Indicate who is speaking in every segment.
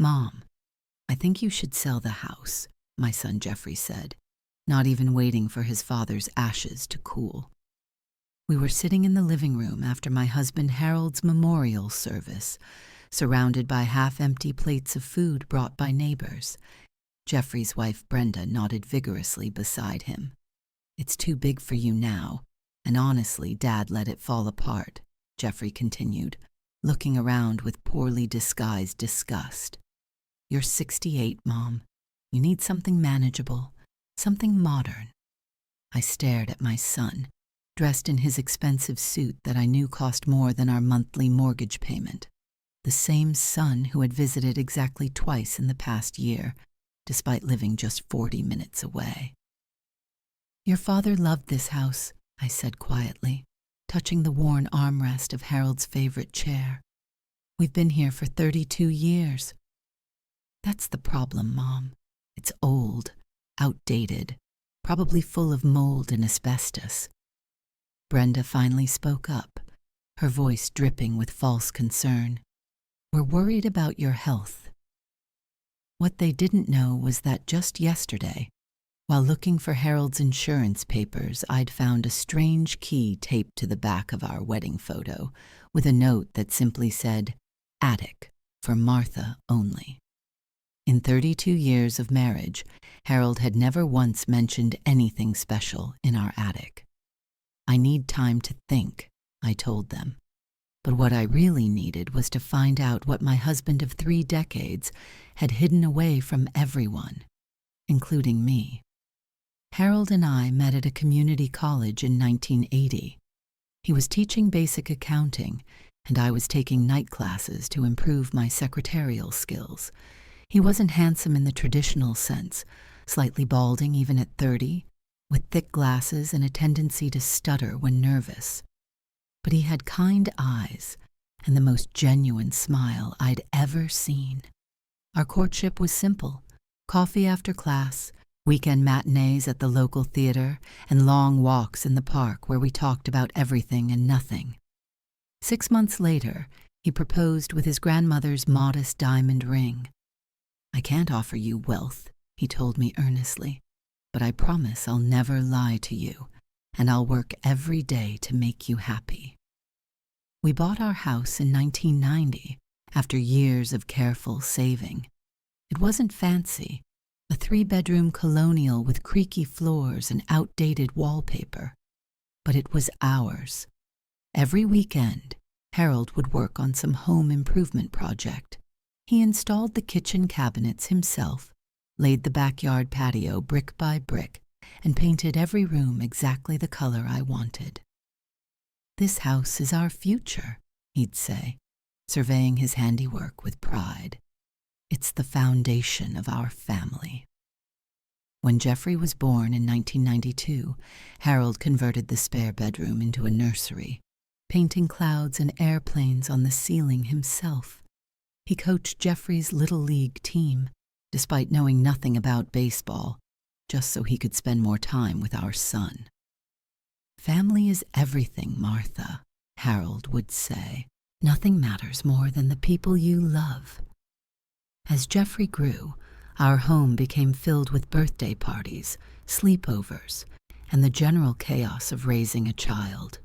Speaker 1: "Mom, I think you should sell the house," my son Jeffrey said, not even waiting for his father's ashes to cool. We were sitting in the living room after my husband Harold's memorial service, surrounded by half-empty plates of food brought by neighbors. Jeffrey's wife Brenda nodded vigorously beside him. "It's too big for you now, and honestly, Dad let it fall apart," Jeffrey continued, looking around with poorly disguised disgust. "You're 68, Mom. You need something manageable, something modern." I stared at my son, dressed in his expensive suit that I knew cost more than our monthly mortgage payment. The same son who had visited exactly twice in the past year, despite living just 40 minutes away. "Your father loved this house," I said quietly, touching the worn armrest of Harold's favorite chair. "We've been here for 32 years. "That's the problem, Mom. It's old, outdated, probably full of mold and asbestos." Brenda finally spoke up, her voice dripping with false concern. "We're worried about your health." What they didn't know was that just yesterday, while looking for Harold's insurance papers, I'd found a strange key taped to the back of our wedding photo with a note that simply said, "Attic, for Martha only." In 32 years of marriage, Harold had never once mentioned anything special in our attic. "I need time to think," I told them. But what I really needed was to find out what my husband of 3 decades had hidden away from everyone, including me. Harold and I met at a community college in 1980. He was teaching basic accounting, and I was taking night classes to improve my secretarial skills. He wasn't handsome in the traditional sense, slightly balding even at 30, with thick glasses and a tendency to stutter when nervous. But he had kind eyes and the most genuine smile I'd ever seen. Our courtship was simple: coffee after class, weekend matinees at the local theater, and long walks in the park where we talked about everything and nothing. 6 months later, he proposed with his grandmother's modest diamond ring. "I can't offer you wealth," he told me earnestly, "but I promise I'll never lie to you, and I'll work every day to make you happy." We bought our house in 1990, after years of careful saving. It wasn't fancy, a 3-bedroom colonial with creaky floors and outdated wallpaper, but it was ours. Every weekend, Harold would work on some home improvement project. He installed the kitchen cabinets himself, laid the backyard patio brick by brick, and painted every room exactly the color I wanted. "This house is our future," he'd say, surveying his handiwork with pride. "It's the foundation of our family." When Jeffrey was born in 1992, Harold converted the spare bedroom into a nursery, painting clouds and airplanes on the ceiling himself. He coached Jeffrey's Little League team, despite knowing nothing about baseball, just so he could spend more time with our son. "Family is everything, Martha," Harold would say. "Nothing matters more than the people you love." As Jeffrey grew, our home became filled with birthday parties, sleepovers, and the general chaos of raising a child.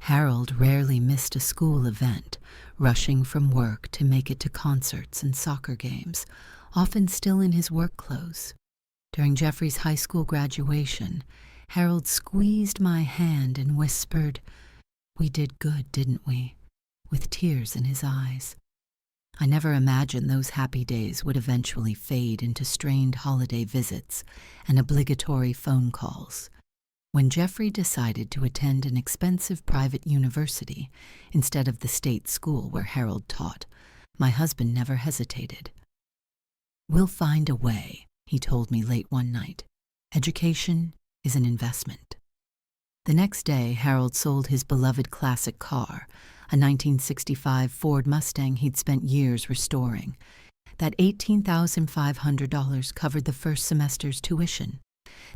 Speaker 1: Harold rarely missed a school event, rushing from work to make it to concerts and soccer games, often still in his work clothes. During Jeffrey's high school graduation, Harold squeezed my hand and whispered, "We did good, didn't we?" with tears in his eyes. I never imagined those happy days would eventually fade into strained holiday visits and obligatory phone calls. When Jeffrey decided to attend an expensive private university instead of the state school where Harold taught, my husband never hesitated. "We'll find a way," he told me late one night. "Education is an investment." The next day, Harold sold his beloved classic car, a 1965 Ford Mustang he'd spent years restoring. That $18,500 covered the first semester's tuition.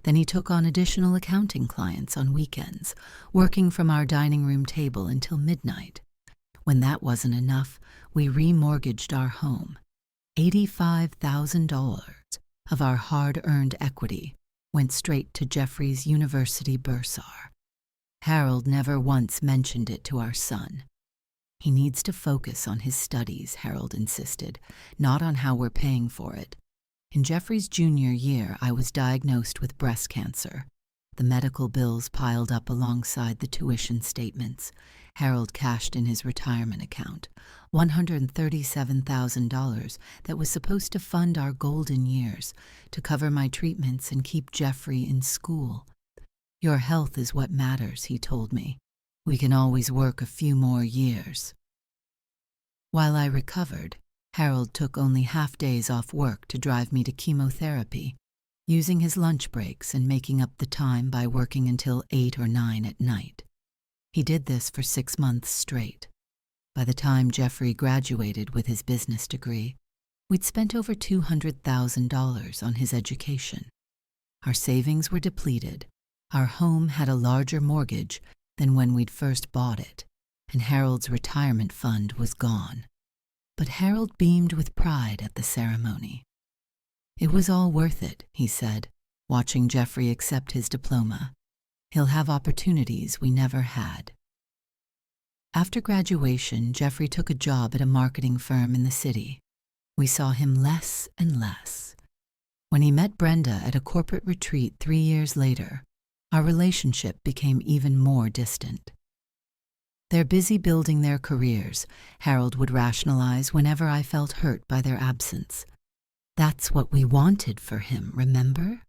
Speaker 1: Then he took on additional accounting clients on weekends, working from our dining room table until midnight. When that wasn't enough, we remortgaged our home. $85,000 of our hard-earned equity went straight to Jeffrey's university bursar. Harold never once mentioned it to our son. He needs to focus on his studies, Harold insisted, not on how we're paying for it. In Jeffrey's junior year, I was diagnosed with breast cancer. The medical bills piled up alongside the tuition statements. Harold cashed in his retirement account, $137,000 that was supposed to fund our golden years, to cover my treatments and keep Jeffrey in school. Your health is what matters, he told me. We can always work a few more years. While I recovered, Harold took only half days off work to drive me to chemotherapy, using his lunch breaks and making up the time by working until 8 or 9 at night. He did this for 6 months straight. By the time Jeffrey graduated with his business degree, we'd spent over $200,000 on his education. Our savings were depleted. Our home had a larger mortgage than when we'd first bought it, and Harold's retirement fund was gone. But Harold beamed with pride at the ceremony. It was all worth it, he said, watching Jeffrey accept his diploma. He'll have opportunities we never had. After graduation, Jeffrey took a job at a marketing firm in the city. We saw him less and less. When he met Brenda at a corporate retreat 3 years later, our relationship became even more distant. They're busy building their careers, Harold would rationalize whenever I felt hurt by their absence. That's what we wanted for him, remember?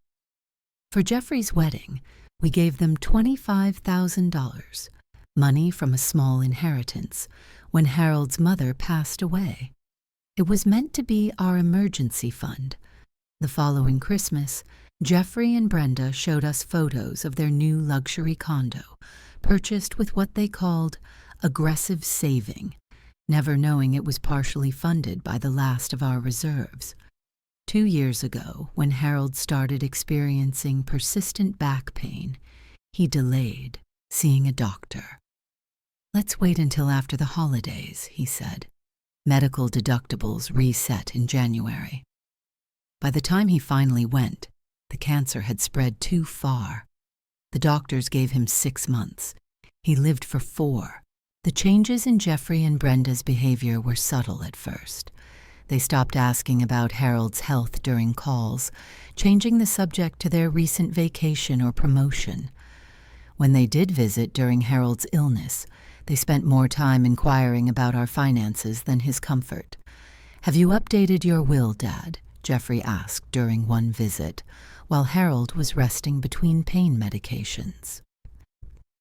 Speaker 1: For Jeffrey's wedding, we gave them $25,000, money from a small inheritance, when Harold's mother passed away. It was meant to be our emergency fund. The following Christmas, Jeffrey and Brenda showed us photos of their new luxury condo, purchased with what they called aggressive saving, never knowing it was partially funded by the last of our reserves. 2 years ago, when Harold started experiencing persistent back pain, he delayed seeing a doctor. Let's wait until after the holidays, he said. Medical deductibles reset in January. By the time he finally went, the cancer had spread too far. The doctors gave him 6 months. He lived for 4. The changes in Jeffrey and Brenda's behavior were subtle at first. They stopped asking about Harold's health during calls, changing the subject to their recent vacation or promotion. When they did visit during Harold's illness, they spent more time inquiring about our finances than his comfort. "Have you updated your will, Dad?" Jeffrey asked during one visit, while Harold was resting between pain medications.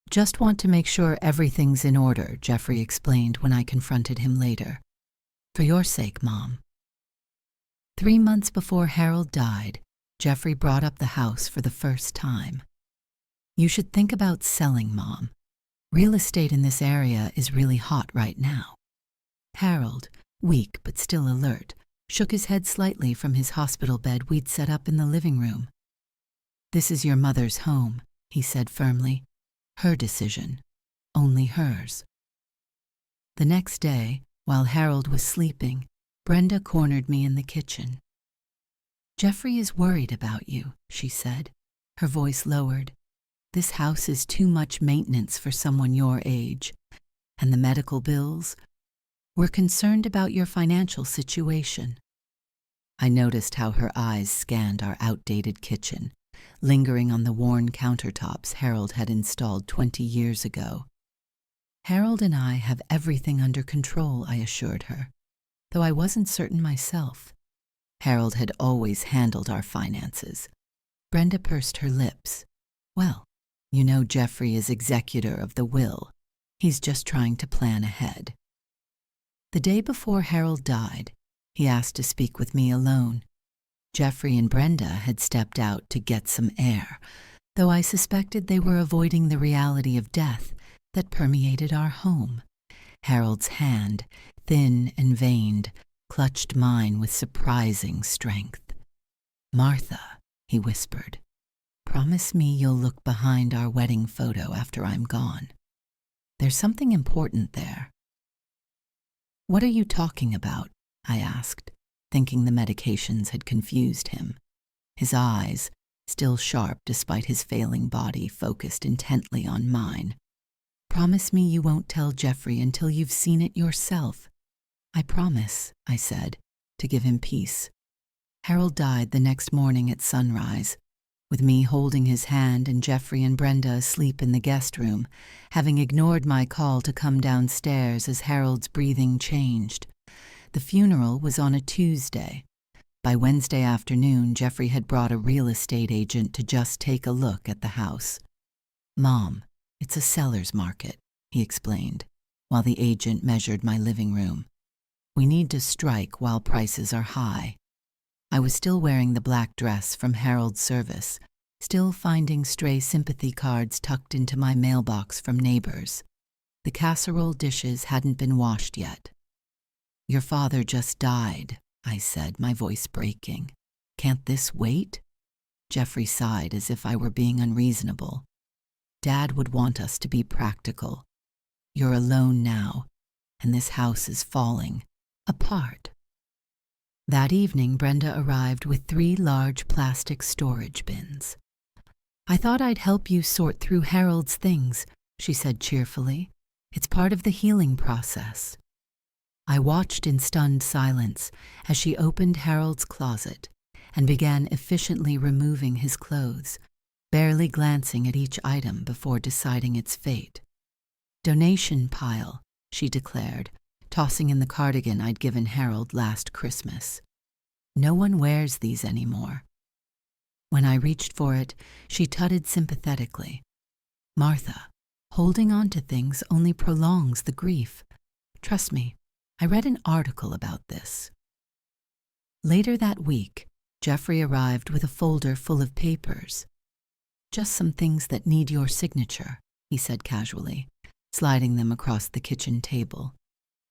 Speaker 1: "Just want to make sure everything's in order," Jeffrey explained when I confronted him later. "For your sake, Mom." 3 months before Harold died, Jeffrey brought up the house for the first time. "You should think about selling, Mom. Real estate in this area is really hot right now." Harold, weak but still alert, shook his head slightly from his hospital bed we'd set up in the living room. "This is your mother's home," he said firmly. "Her decision. Only hers." The next day, while Harold was sleeping, Brenda cornered me in the kitchen. "Jeffrey is worried about you," she said, her voice lowered. "This house is too much maintenance for someone your age. And the medical bills? We're concerned about your financial situation." I noticed how her eyes scanned our outdated kitchen, lingering on the worn countertops Harold had installed 20 years ago. "Harold and I have everything under control," I assured her, though I wasn't certain myself. Harold had always handled our finances. Brenda pursed her lips. "Well, you know Jeffrey is executor of the will. He's just trying to plan ahead." The day before Harold died, he asked to speak with me alone. Jeffrey and Brenda had stepped out to get some air, though I suspected they were avoiding the reality of death that permeated our home. Harold's hand, thin and veined, clutched mine with surprising strength. "Martha," he whispered, "promise me you'll look behind our wedding photo after I'm gone. There's something important there." "What are you talking about?" I asked, thinking the medications had confused him. His eyes, still sharp despite his failing body, focused intently on mine. "Promise me you won't tell Jeffrey until you've seen it yourself." "I promise," I said, to give him peace. Harold died the next morning at sunrise, with me holding his hand and Jeffrey and Brenda asleep in the guest room, having ignored my call to come downstairs as Harold's breathing changed. The funeral was on a Tuesday. By Wednesday afternoon, Jeffrey had brought a real estate agent to just take a look at the house. "Mom, it's a seller's market," he explained, while the agent measured my living room. "We need to strike while prices are high." I was still wearing the black dress from Harold's service, still finding stray sympathy cards tucked into my mailbox from neighbors. The casserole dishes hadn't been washed yet. "Your father just died," I said, my voice breaking. "Can't this wait?" Jeffrey sighed as if I were being unreasonable. "Dad would want us to be practical. You're alone now, and this house is falling apart." That evening, Brenda arrived with 3 large plastic storage bins. "I thought I'd help you sort through Harold's things," she said cheerfully. "It's part of the healing process." I watched in stunned silence as she opened Harold's closet and began efficiently removing his clothes, barely glancing at each item before deciding its fate. "Donation pile," she declared, tossing in the cardigan I'd given Harold last Christmas. "No one wears these anymore." When I reached for it, she tutted sympathetically. "Martha, holding on to things only prolongs the grief. Trust me, I read an article about this." Later that week, Jeffrey arrived with a folder full of papers. "Just some things that need your signature," he said casually, sliding them across the kitchen table.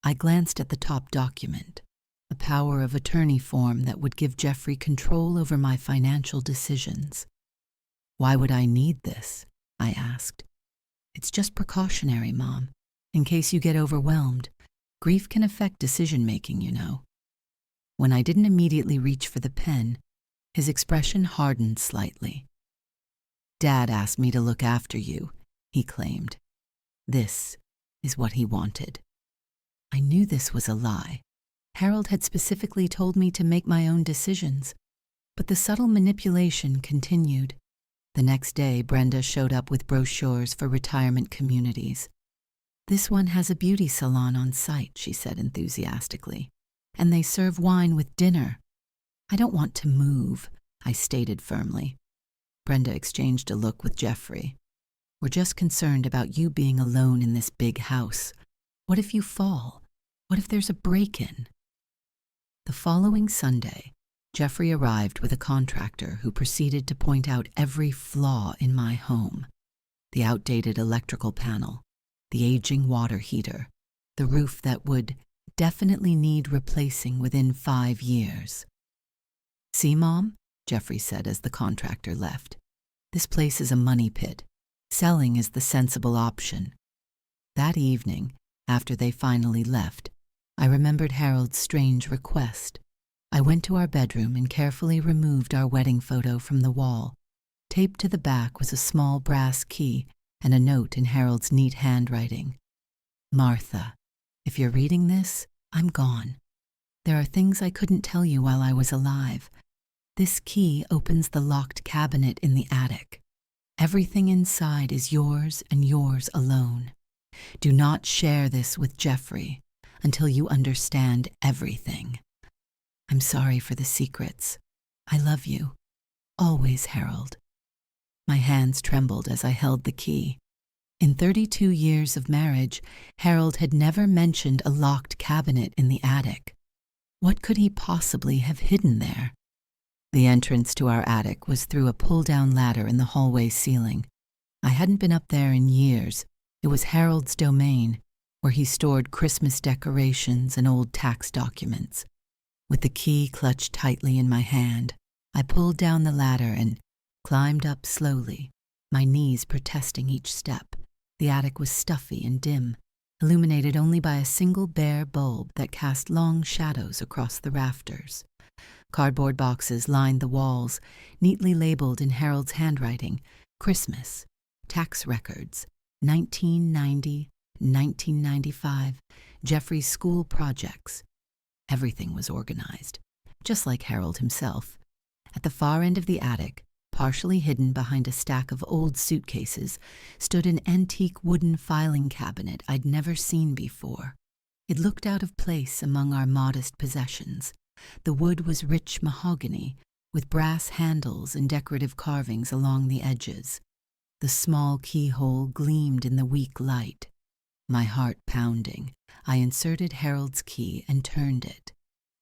Speaker 1: I glanced at the top document, a power of attorney form that would give Jeffrey control over my financial decisions. "Why would I need this?" I asked. "It's just precautionary, Mom, in case you get overwhelmed. Grief can affect decision-making, you know." When I didn't immediately reach for the pen, his expression hardened slightly. "Dad asked me to look after you," he claimed. This is what he wanted. I knew this was a lie. Harold had specifically told me to make my own decisions, but the subtle manipulation continued. The next day, Brenda showed up with brochures for retirement communities. "This one has a beauty salon on site," she said enthusiastically, "and they serve wine with dinner." "I don't want to move," I stated firmly. Brenda exchanged a look with Jeffrey. "We're just concerned about you being alone in this big house. What if you fall? What if there's a break-in?" The following Sunday, Jeffrey arrived with a contractor who proceeded to point out every flaw in my home. The outdated electrical panel, the aging water heater, the roof that would definitely need replacing within 5 years. "See, Mom," Jeffrey said as the contractor left. "This place is a money pit. Selling is the sensible option." That evening, after they finally left, I remembered Harold's strange request. I went to our bedroom and carefully removed our wedding photo from the wall. Taped to the back was a small brass key and a note in Harold's neat handwriting. "Martha, if you're reading this, I'm gone. There are things I couldn't tell you while I was alive. This key opens the locked cabinet in the attic. Everything inside is yours and yours alone. Do not share this with Jeffrey until you understand everything. I'm sorry for the secrets. I love you. Always, Harold." My hands trembled as I held the key. In 32 years of marriage, Harold had never mentioned a locked cabinet in the attic. What could he possibly have hidden there? The entrance to our attic was through a pull-down ladder in the hallway ceiling. I hadn't been up there in years. It was Harold's domain, where he stored Christmas decorations and old tax documents. With the key clutched tightly in my hand, I pulled down the ladder and climbed up slowly, my knees protesting each step. The attic was stuffy and dim, illuminated only by a single bare bulb that cast long shadows across the rafters. Cardboard boxes lined the walls, neatly labeled in Harold's handwriting: Christmas, tax records, 1990, 1995, Jeffrey's school projects. Everything was organized, just like Harold himself. At the far end of the attic, partially hidden behind a stack of old suitcases, stood an antique wooden filing cabinet I'd never seen before. It looked out of place among our modest possessions. The wood was rich mahogany, with brass handles and decorative carvings along the edges. The small keyhole gleamed in the weak light. My heart pounding, I inserted Harold's key and turned it.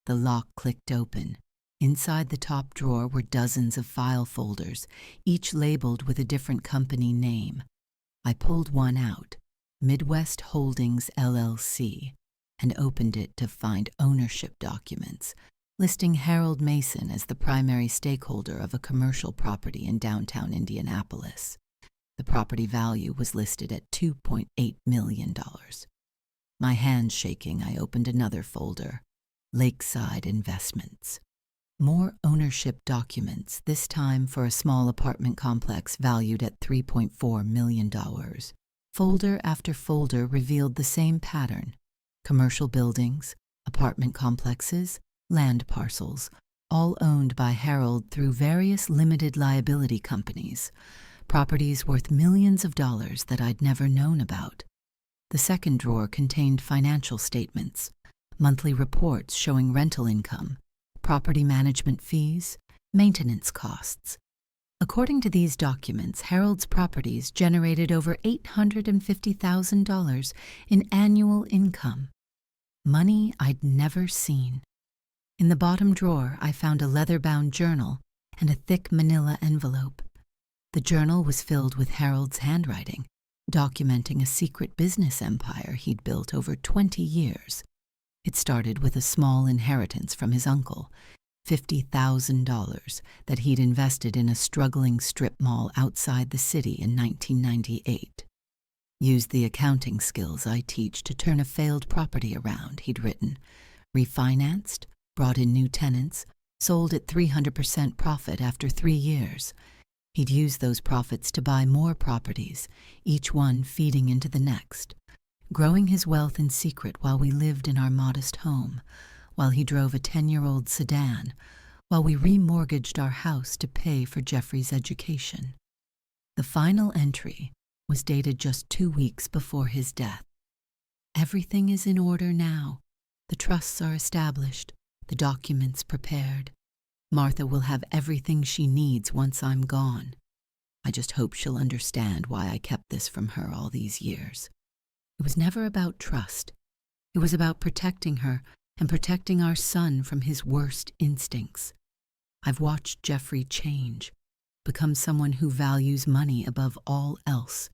Speaker 1: The lock clicked open. Inside the top drawer were dozens of file folders, each labeled with a different company name. I pulled one out, Midwest Holdings LLC, and opened it to find ownership documents, listing Harold Mason as the primary stakeholder of a commercial property in downtown Indianapolis. The property value was listed at $2.8 million. My hands shaking, I opened another folder, Lakeside Investments. More ownership documents, this time for a small apartment complex valued at $3.4 million. Folder after folder revealed the same pattern: commercial buildings, apartment complexes, land parcels, all owned by Harold through various limited liability companies, properties worth millions of dollars that I'd never known about. The second drawer contained financial statements, monthly reports showing rental income, property management fees, maintenance costs. According to these documents, Harold's properties generated over $850,000 in annual income. Money I'd never seen. In the bottom drawer, I found a leather-bound journal and a thick manila envelope. The journal was filled with Harold's handwriting, documenting a secret business empire he'd built over 20 years. It started with a small inheritance from his uncle, $50,000 that he'd invested in a struggling strip mall outside the city in 1998. Used the accounting skills I teach to turn a failed property around, he'd written. Refinanced, brought in new tenants, sold at 300% profit after 3 years. He'd used those profits to buy more properties, each one feeding into the next, growing his wealth in secret while we lived in our modest home, while he drove a 10-year-old sedan, while we remortgaged our house to pay for Jeffrey's education. The final entry was dated just 2 weeks before his death. Everything is in order now. The trusts are established, the documents prepared. Martha will have everything she needs once I'm gone. I just hope she'll understand why I kept this from her all these years. It was never about trust. It was about protecting her and protecting our son from his worst instincts. I've watched Jeffrey change, become someone who values money above all else.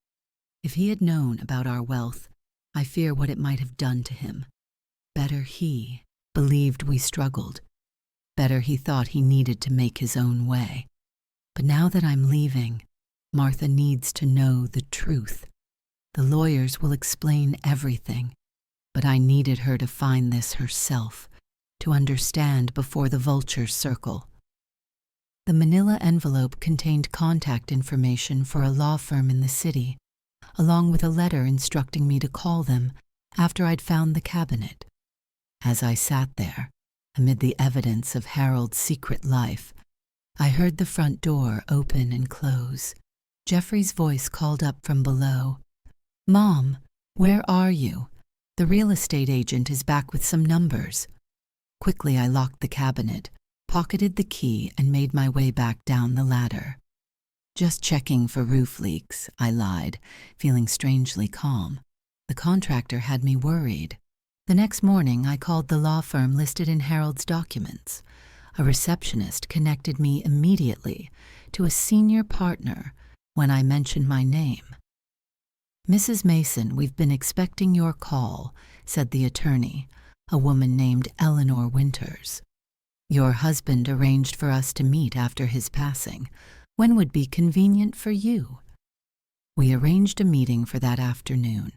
Speaker 1: If he had known about our wealth, I fear what it might have done to him. Better he believed we struggled. Better he thought he needed to make his own way. But now that I'm leaving, Martha needs to know the truth. The lawyers will explain everything, but I needed her to find this herself, to understand before the vultures circle. The manila envelope contained contact information for a law firm in the city, along with a letter instructing me to call them after I'd found the cabinet. As I sat there, amid the evidence of Harold's secret life, I heard the front door open and close. Jeffrey's voice called up from below. "Mom, where are you? The real estate agent is back with some numbers." Quickly I locked the cabinet, pocketed the key, and made my way back down the ladder. "Just checking for roof leaks," I lied, feeling strangely calm. The contractor had me worried. The next morning, I called the law firm listed in Harold's documents. A receptionist connected me immediately to a senior partner when I mentioned my name. "Mrs. Mason, we've been expecting your call," said the attorney, a woman named Eleanor Winters. "Your husband arranged for us to meet after his passing. When would be convenient for you?" We arranged a meeting for that afternoon.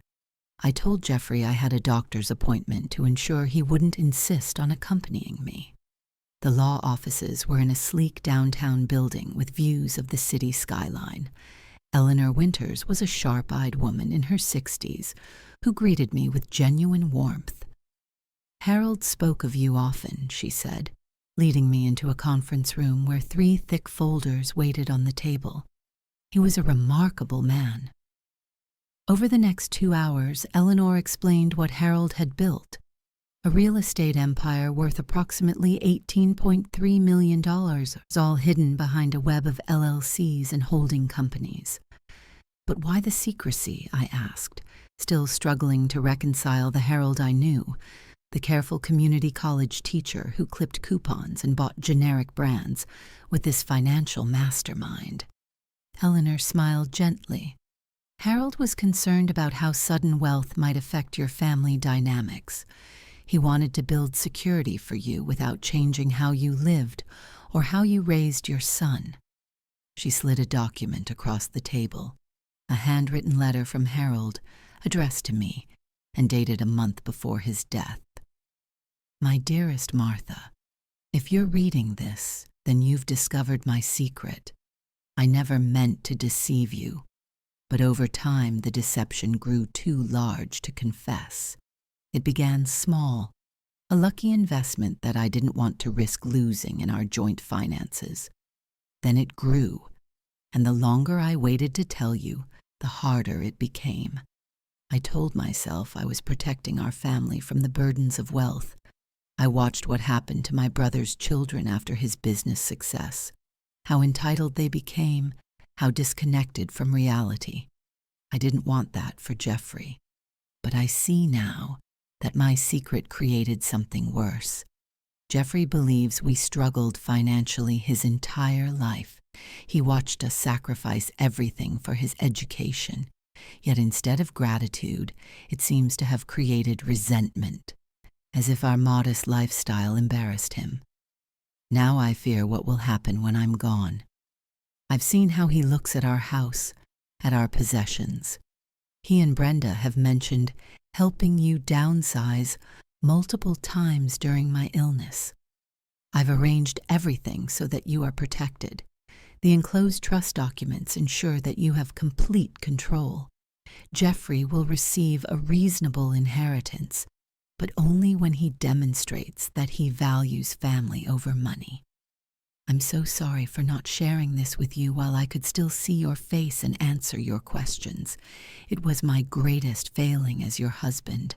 Speaker 1: I told Jeffrey I had a doctor's appointment to ensure he wouldn't insist on accompanying me. The law offices were in a sleek downtown building with views of the city skyline. Eleanor Winters was a sharp-eyed woman in her 60s who greeted me with genuine warmth. "Harold spoke of you often," she said, leading me into a conference room where 3 thick folders waited on the table. "He was a remarkable man." Over the next 2 hours, Eleanor explained what Harold had built, a real estate empire worth approximately $18.3 million, all hidden behind a web of LLCs and holding companies. "But why the secrecy?" I asked, still struggling to reconcile the Harold I knew, the careful community college teacher who clipped coupons and bought generic brands, with this financial mastermind. Eleanor smiled gently. "Harold was concerned about how sudden wealth might affect your family dynamics. He wanted to build security for you without changing how you lived or how you raised your son." She slid a document across the table, a handwritten letter from Harold, addressed to me, and dated a month before his death. "My dearest Martha, if you're reading this, then you've discovered my secret. I never meant to deceive you, but over time the deception grew too large to confess. It began small, a lucky investment that I didn't want to risk losing in our joint finances. Then it grew, and the longer I waited to tell you, the harder it became. I told myself I was protecting our family from the burdens of wealth. I watched what happened to my brother's children after his business success, how entitled they became, how disconnected from reality. I didn't want that for Jeffrey. But I see now that my secret created something worse. Jeffrey believes we struggled financially his entire life. He watched us sacrifice everything for his education. Yet instead of gratitude, it seems to have created resentment, as if our modest lifestyle embarrassed him. Now I fear what will happen when I'm gone. I've seen how he looks at our house, at our possessions. He and Brenda have mentioned helping you downsize multiple times during my illness. I've arranged everything so that you are protected. The enclosed trust documents ensure that you have complete control. Jeffrey will receive a reasonable inheritance, but only when he demonstrates that he values family over money. I'm so sorry for not sharing this with you while I could still see your face and answer your questions. It was my greatest failing as your husband.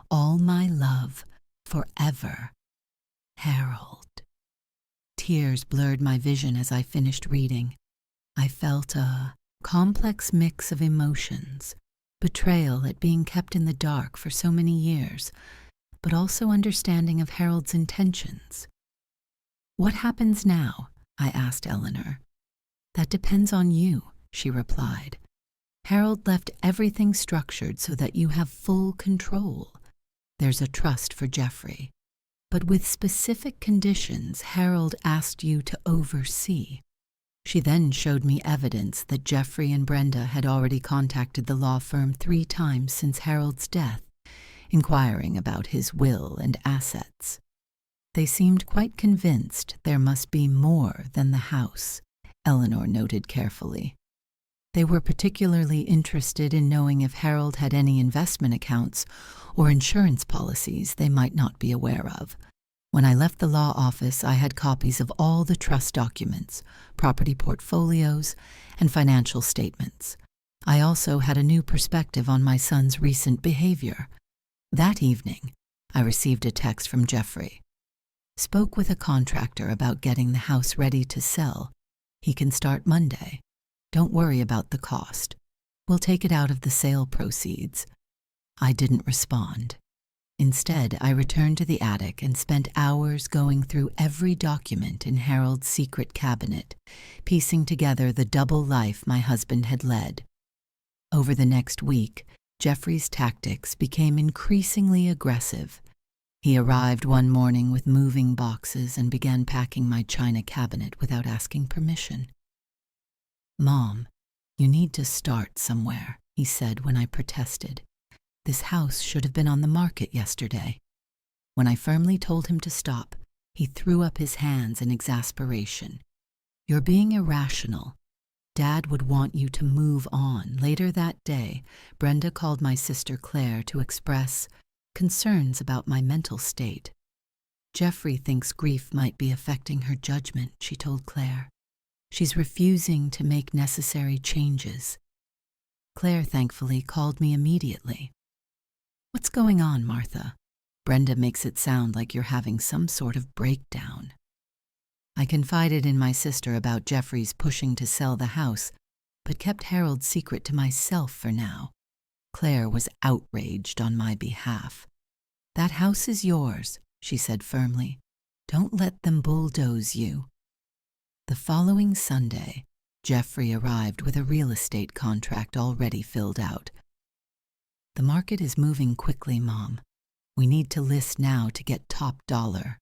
Speaker 1: All my love, forever. Harold." Tears blurred my vision as I finished reading. I felt a complex mix of emotions, betrayal at being kept in the dark for so many years, but also understanding of Harold's intentions. "What happens now?" I asked Eleanor. "That depends on you," she replied. "Harold left everything structured so that you have full control. There's a trust for Jeffrey, but with specific conditions Harold asked you to oversee." She then showed me evidence that Jeffrey and Brenda had already contacted the law firm 3 times since Harold's death, inquiring about his will and assets. They seemed quite convinced there must be more than the house, Eleanor noted carefully. They were particularly interested in knowing if Harold had any investment accounts or insurance policies they might not be aware of. When I left the law office, I had copies of all the trust documents, property portfolios, and financial statements. I also had a new perspective on my son's recent behavior. That evening, I received a text from Jeffrey. "Spoke with a contractor about getting the house ready to sell. He can start Monday. Don't worry about the cost. We'll take it out of the sale proceeds." I didn't respond. Instead, I returned to the attic and spent hours going through every document in Harold's secret cabinet, piecing together the double life my husband had led. Over the next week, Jeffrey's tactics became increasingly aggressive. He arrived one morning with moving boxes and began packing my china cabinet without asking permission. "Mom, you need to start somewhere," he said when I protested. "This house should have been on the market yesterday." When I firmly told him to stop, He threw up his hands in exasperation. "You're being irrational. Dad would want you to move on." Later that day, Brenda called my sister Claire to express concerns about my mental state. "Jeffrey thinks grief might be affecting her judgment," she told Claire. "She's refusing to make necessary changes." Claire thankfully called me immediately. "What's going on, Martha? Brenda makes it sound like you're having some sort of breakdown." I confided in my sister about Jeffrey's pushing to sell the house, but kept Harold's secret to myself for now. Claire was outraged on my behalf. "That house is yours," she said firmly. "Don't let them bulldoze you." The following Sunday, Jeffrey arrived with a real estate contract already filled out. "The market is moving quickly, Mom. We need to list now to get top dollar."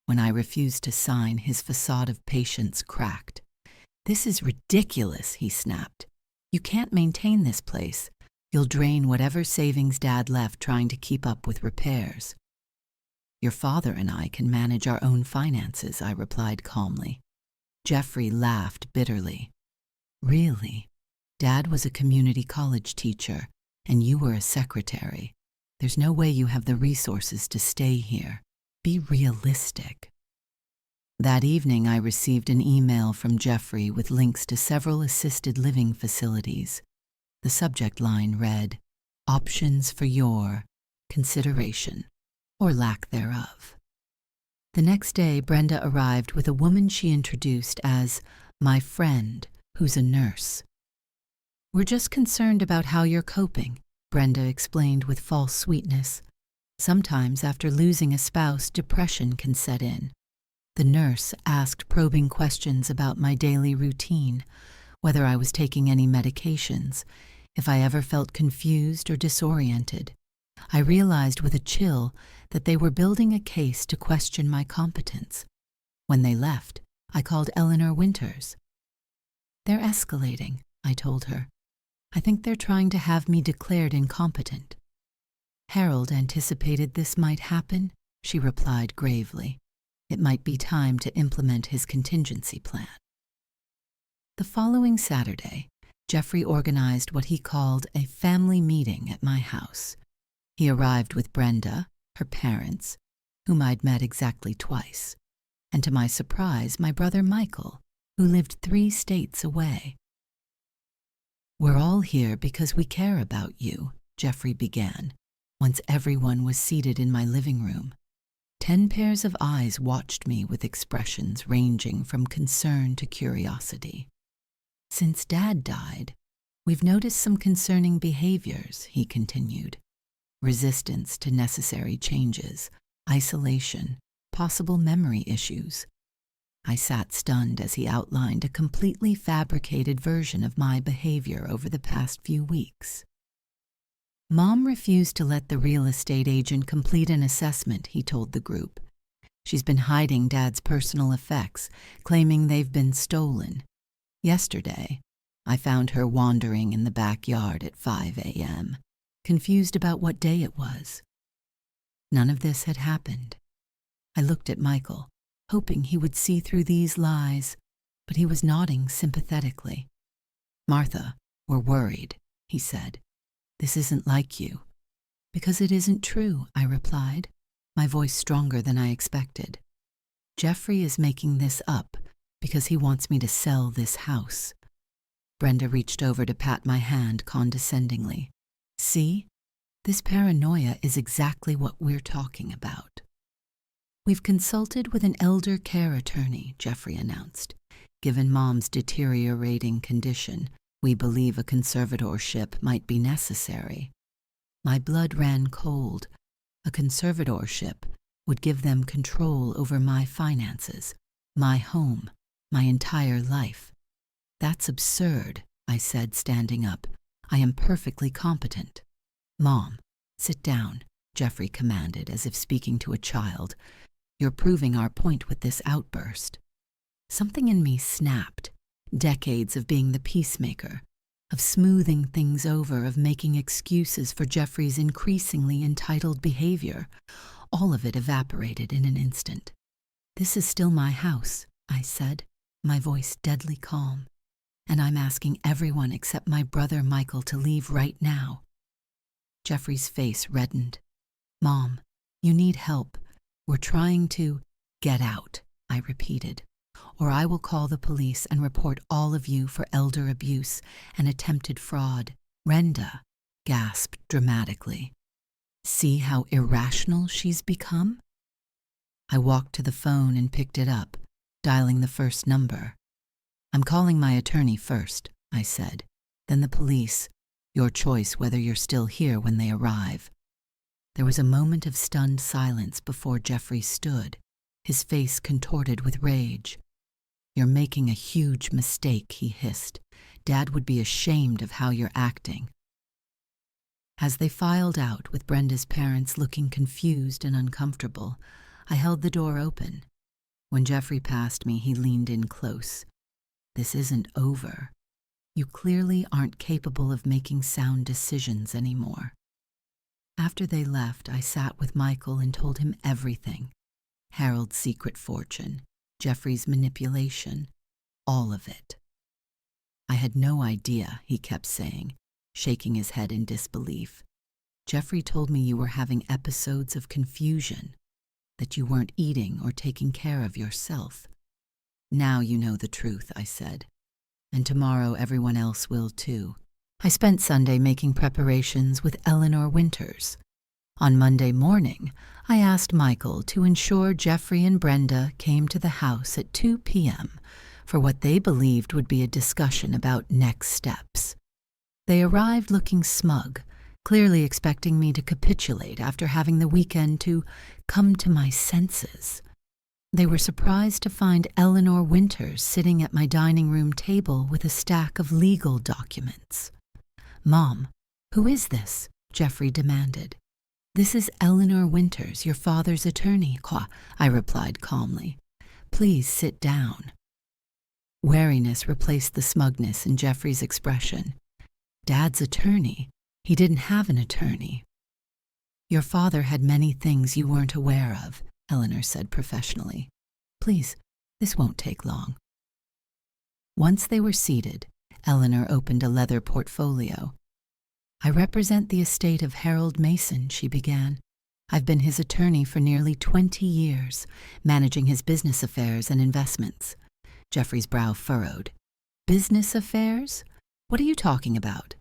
Speaker 1: When I refused to sign, his facade of patience cracked. "This is ridiculous," he snapped. "You can't maintain this place. You'll drain whatever savings Dad left trying to keep up with repairs." "Your father and I can manage our own finances," I replied calmly. Jeffrey laughed bitterly. "Really? Dad was a community college teacher, and you were a secretary. There's no way you have the resources to stay here. Be realistic." That evening, I received an email from Jeffrey with links to several assisted living facilities. The subject line read, "Options for your consideration, or lack thereof." The next day, Brenda arrived with a woman she introduced as my friend, who's a nurse. "We're just concerned about how you're coping," Brenda explained with false sweetness. "Sometimes after losing a spouse, depression can set in." The nurse asked probing questions about my daily routine, whether I was taking any medications, if I ever felt confused or disoriented. I realized with a chill that they were building a case to question my competence. When they left, I called Eleanor Winters. "They're escalating," I told her. "I think they're trying to have me declared incompetent." "Harold anticipated this might happen," she replied gravely. "It might be time to implement his contingency plan." The following Saturday, Jeffrey organized what he called a family meeting at my house. He arrived with Brenda, her parents, whom I'd met exactly twice, and to my surprise, my brother Michael, who lived 3 states away. "We're all here because we care about you," Jeffrey began, once everyone was seated in my living room. 10 pairs of eyes watched me with expressions ranging from concern to curiosity. "Since Dad died, we've noticed some concerning behaviors," he continued. "Resistance to necessary changes, isolation, possible memory issues." I sat stunned as he outlined a completely fabricated version of my behavior over the past few weeks. "Mom refused to let the real estate agent complete an assessment," he told the group. "She's been hiding Dad's personal effects, claiming they've been stolen. Yesterday, I found her wandering in the backyard at 5 a.m., confused about what day it was." None of this had happened. I looked at Michael, hoping he would see through these lies, but he was nodding sympathetically. "Martha, we're worried," he said. "This isn't like you." "Because it isn't true," I replied, my voice stronger than I expected. "Jeffrey is making this up because he wants me to sell this house." Brenda reached over to pat my hand condescendingly. "See? This paranoia is exactly what we're talking about." "We've consulted with an elder care attorney," Jeffrey announced. "Given Mom's deteriorating condition, we believe a conservatorship might be necessary." My blood ran cold. A conservatorship would give them control over my finances, my home, my entire life. "That's absurd," I said, standing up. "I am perfectly competent." "Mom, sit down," Jeffrey commanded, as if speaking to a child. "You're proving our point with this outburst." Something in me snapped. Decades of being the peacemaker, of smoothing things over, of making excuses for Jeffrey's increasingly entitled behavior, all of it evaporated in an instant. This is still my house, I said, my voice deadly calm, and I'm asking everyone except my brother Michael to leave right now. Jeffrey's face reddened. Mom, you need help. We're trying to get out, I repeated, or I will call the police and report all of you for elder abuse and attempted fraud. Brenda gasped dramatically. See how irrational she's become? I walked to the phone and picked it up, dialing the first number. I'm calling my attorney first, I said, then the police. Your choice whether you're still here when they arrive. There was a moment of stunned silence before Jeffrey stood, his face contorted with rage. You're making a huge mistake, he hissed. Dad would be ashamed of how you're acting. As they filed out, with Brenda's parents looking confused and uncomfortable, I held the door open. When Jeffrey passed me, he leaned in close. This isn't over. You clearly aren't capable of making sound decisions anymore. After they left, I sat with Michael and told him everything. Harold's secret fortune, Jeffrey's manipulation, all of it. I had no idea, he kept saying, shaking his head in disbelief. Jeffrey told me you were having episodes of confusion, that you weren't eating or taking care of yourself. Now you know the truth, I said, and tomorrow everyone else will too. I spent Sunday making preparations with Eleanor Winters. On Monday morning, I asked Michael to ensure Jeffrey and Brenda came to the house at 2 p.m. for what they believed would be a discussion about next steps. They arrived looking smug, clearly expecting me to capitulate after having the weekend to come to my senses. They were surprised to find Eleanor Winters sitting at my dining room table with a stack of legal documents. Mom, who is this? Jeffrey demanded. This is Eleanor Winters, your father's attorney, I replied calmly. Please sit down. Wariness replaced the smugness in Jeffrey's expression. Dad's attorney? He didn't have an attorney. Your father had many things you weren't aware of, Eleanor said professionally. Please, this won't take long. Once they were seated, Eleanor opened a leather portfolio. I represent the estate of Harold Mason, she began. I've been his attorney for nearly 20 years, managing his business affairs and investments. Jeffrey's brow furrowed. Business affairs? What are you talking about?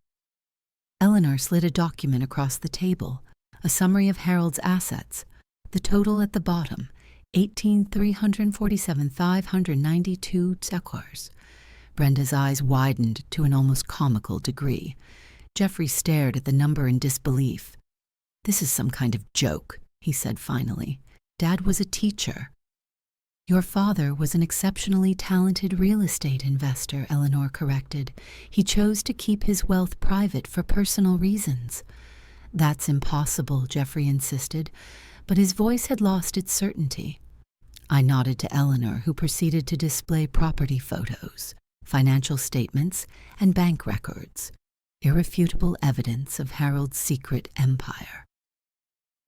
Speaker 1: Eleanor slid a document across the table, a summary of Harold's assets, the total at the bottom, 18,347,592 sequars. Brenda's eyes widened to an almost comical degree. Jeffrey stared at the number in disbelief. This is some kind of joke, he said finally. Dad was a teacher. Your father was an exceptionally talented real estate investor, Eleanor corrected. He chose to keep his wealth private for personal reasons. That's impossible, Jeffrey insisted, but his voice had lost its certainty. I nodded to Eleanor, who proceeded to display property photos, financial statements, and bank records, irrefutable evidence of Harold's secret empire.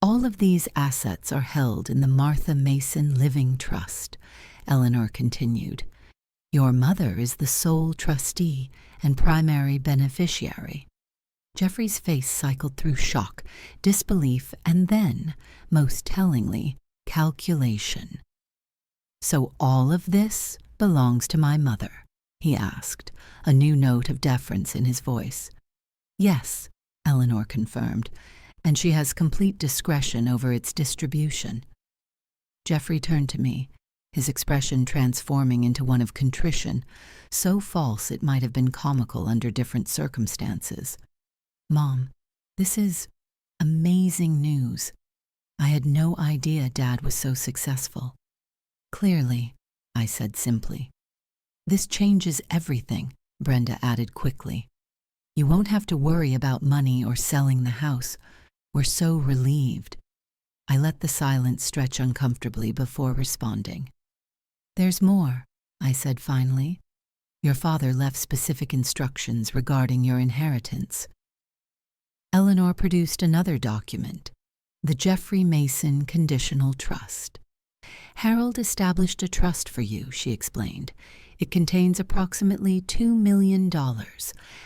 Speaker 1: All of these assets are held in the Martha Mason Living Trust, Eleanor continued. Your mother is the sole trustee and primary beneficiary. Jeffrey's face cycled through shock, disbelief, and then, most tellingly, calculation. So all of this belongs to my mother, he asked, a new note of deference in his voice. Yes, Eleanor confirmed, and she has complete discretion over its distribution. Jeffrey turned to me, his expression transforming into one of contrition, so false it might have been comical under different circumstances. Mom, this is amazing news. I had no idea Dad was so successful. Clearly, I said simply. This changes everything, Brenda added quickly. You won't have to worry about money or selling the house. We're so relieved. I let the silence stretch uncomfortably before responding. There's more, I said finally. Your father left specific instructions regarding your inheritance. Eleanor produced another document, the Jeffrey Mason Conditional Trust. Harold established a trust for you, she explained. It contains approximately $2 million.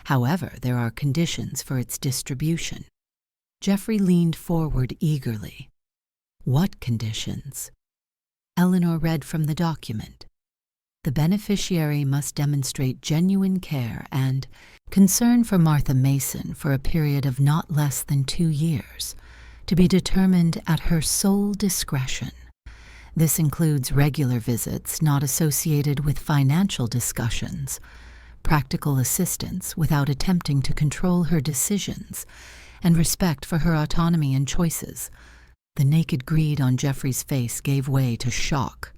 Speaker 1: However, there are conditions for its distribution. Jeffrey leaned forward eagerly. What conditions? Eleanor read from the document. The beneficiary must demonstrate genuine care and concern for Martha Mason for a period of not less than 2 years, to be determined at her sole discretion. This includes regular visits not associated with financial discussions, practical assistance without attempting to control her decisions, and respect for her autonomy and choices. The naked greed on Jeffrey's face gave way to shock.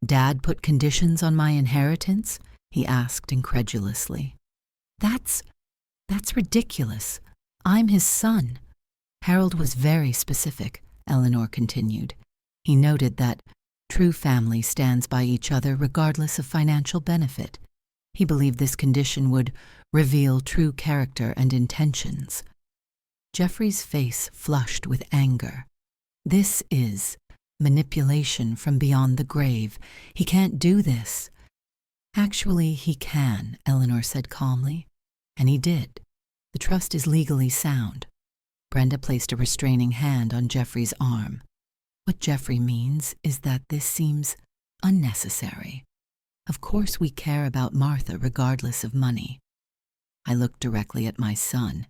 Speaker 1: Dad put conditions on my inheritance? He asked incredulously. That's ridiculous. I'm his son. Harold was very specific, Eleanor continued. He noted that true family stands by each other regardless of financial benefit. He believed this condition would reveal true character and intentions. Jeffrey's face flushed with anger. This is manipulation from beyond the grave. He can't do this. Actually, he can, Eleanor said calmly. And he did. The trust is legally sound. Brenda placed a restraining hand on Jeffrey's arm. What Jeffrey means is that this seems unnecessary. Of course we care about Martha regardless of money. I looked directly at my son.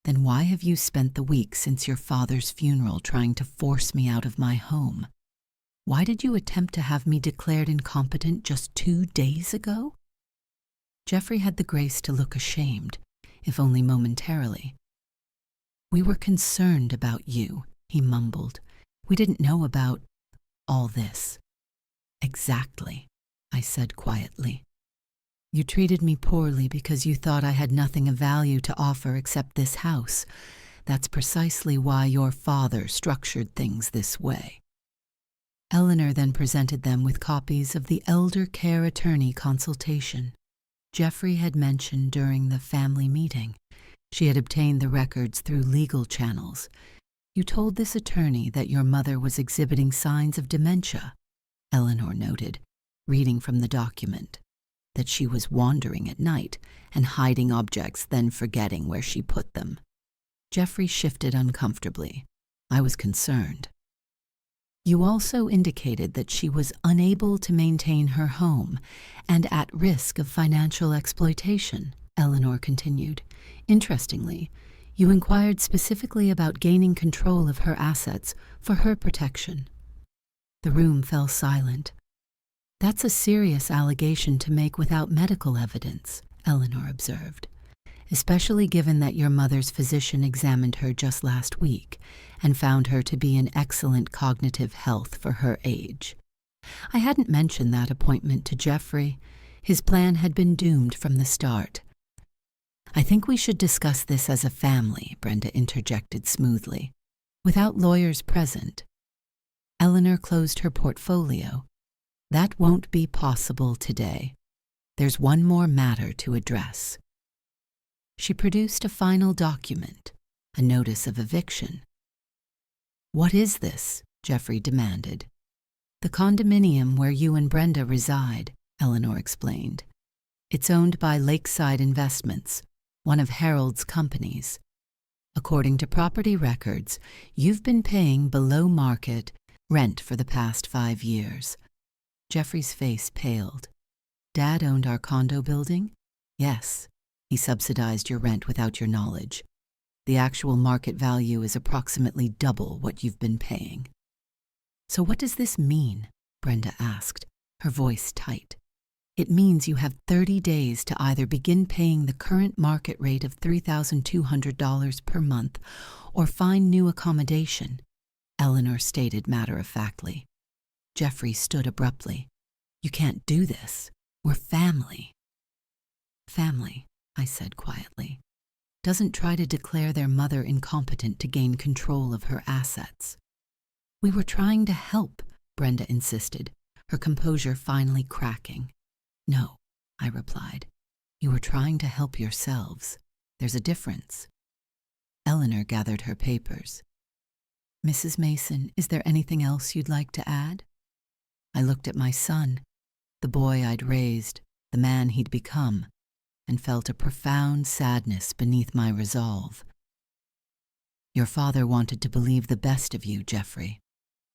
Speaker 1: Then why have you spent the week since your father's funeral trying to force me out of my home? Why did you attempt to have me declared incompetent just 2 days ago? Jeffrey had the grace to look ashamed, if only momentarily. We were concerned about you, he mumbled. We didn't know about all this. Exactly, I said quietly. You treated me poorly because you thought I had nothing of value to offer except this house. That's precisely why your father structured things this way. Eleanor then presented them with copies of the elder care attorney consultation Jeffrey had mentioned during the family meeting. She had obtained the records through legal channels. You told this attorney that your mother was exhibiting signs of dementia, Eleanor noted, reading from the document. That she was wandering at night and hiding objects, then forgetting where she put them. Jeffrey shifted uncomfortably. I was concerned. You also indicated that she was unable to maintain her home and at risk of financial exploitation, Eleanor continued. Interestingly, you inquired specifically about gaining control of her assets for her protection. The room fell silent. That's a serious allegation to make without medical evidence, Eleanor observed, especially given that your mother's physician examined her just last week and found her to be in excellent cognitive health for her age. I hadn't mentioned that appointment to Jeffrey. His plan had been doomed from the start. I think we should discuss this as a family, Brenda interjected smoothly, without lawyers present. Eleanor closed her portfolio. That won't be possible today. There's one more matter to address. She produced a final document, a notice of eviction. What is this? Jeffrey demanded. The condominium where you and Brenda reside, Eleanor explained. It's owned by Lakeside Investments, one of Harold's companies. According to property records, you've been paying below market rent for the past 5 years. Jeffrey's face paled. Dad owned our condo building? Yes. He subsidized your rent without your knowledge. The actual market value is approximately double what you've been paying. So what does this mean? Brenda asked, her voice tight. It means you have 30 days to either begin paying the current market rate of $3,200 per month or find new accommodation, Eleanor stated matter-of-factly. Jeffrey stood abruptly. You can't do this. We're family. Family, I said quietly, doesn't try to declare their mother incompetent to gain control of her assets. We were trying to help, Brenda insisted, her composure finally cracking. No, I replied. You were trying to help yourselves. There's a difference. Eleanor gathered her papers. Mrs. Mason, is there anything else you'd like to add? I looked at my son, the boy I'd raised, the man he'd become, and felt a profound sadness beneath my resolve. Your father wanted to believe the best of you, Jeffrey.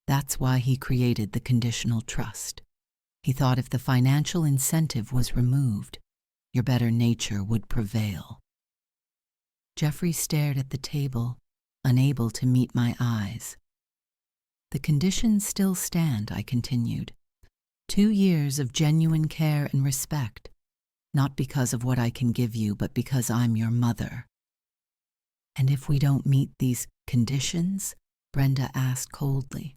Speaker 1: That's why he created the conditional trust. He thought if the financial incentive was removed, your better nature would prevail. Jeffrey stared at the table, unable to meet my eyes. The conditions still stand, I continued. 2 years of genuine care and respect, not because of what I can give you, but because I'm your mother. And if we don't meet these conditions, Brenda asked coldly,